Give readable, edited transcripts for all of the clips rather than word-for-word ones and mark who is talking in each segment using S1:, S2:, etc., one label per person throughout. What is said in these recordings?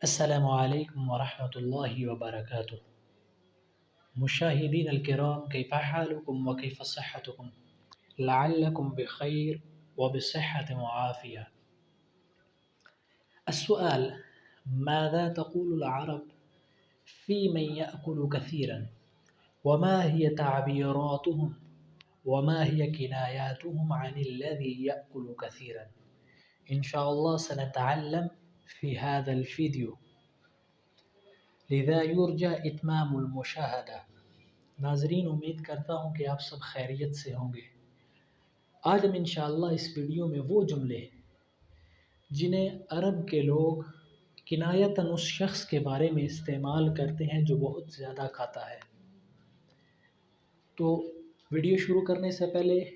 S1: السلام عليكم ورحمة الله وبركاته. مشاهدين الكرام، كيف حالكم وكيف صحتكم؟ لعلكم بخير وبصحة وعافية. السؤال: ماذا تقول العرب في من يأكل كثيرا؟ وما هي تعبيراتهم؟ وما هي كناياتهم عن الذي يأكل كثيرا؟ إن شاء الله سنتعلم في هذا الفيديو، لذا يرجى اتمام المشاہدہ۔ ناظرین، امید کرتا ہوں کہ آپ سب خیریت سے ہوں گے۔ آج ہم انشاءاللہ اس ویڈیو میں وہ جملے جنہیں عرب کے لوگ کنایتاً اس شخص کے بارے میں استعمال کرتے ہیں جو بہت زیادہ کھاتا ہے۔ تو ویڈیو شروع کرنے سے پہلے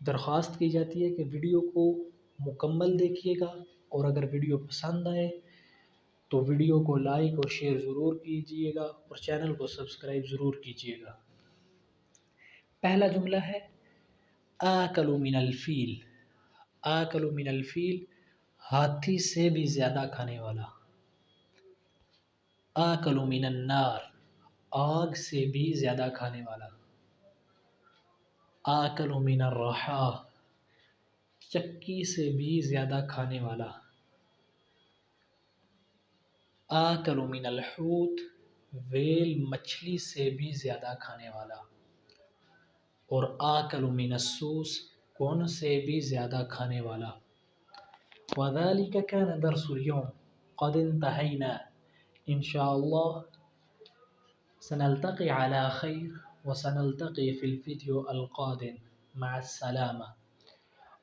S1: درخواست کی جاتی ہے کہ ویڈیو کو مکمل دیکھیے گا، اور اگر ویڈیو پسند آئے تو ویڈیو کو لائک اور شیئر ضرور کیجئے گا، اور چینل کو سبسکرائب ضرور کیجئے گا۔ پہلا جملہ ہے آکل من الفیل۔ آکل من الفیل، ہاتھی سے بھی زیادہ کھانے والا۔ آکل من النار، آگ سے بھی زیادہ کھانے والا۔ آکل من الرحا، چکی سے بھی زیادہ کھانے والا۔ آکل من الحوت، ویل مچھلی سے بھی زیادہ کھانے والا۔ اور آکل من السوس، کون سے بھی زیادہ کھانے والا۔ وذلك كان درس اليوم، قد انتهينا، انشاءاللہ سنلتقي على خير وسنلتقي في الفيديو القادم، مع السلامة۔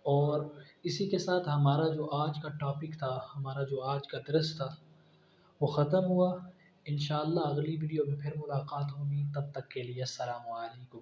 S1: اور اسی کے ساتھ ہمارا جو آج کا ٹاپک تھا، ہمارا جو آج کا درس تھا وہ ختم ہوا۔ انشاءاللہ اگلی ویڈیو میں پھر ملاقات ہوگی، تب تک کے لیے السلام علیکم۔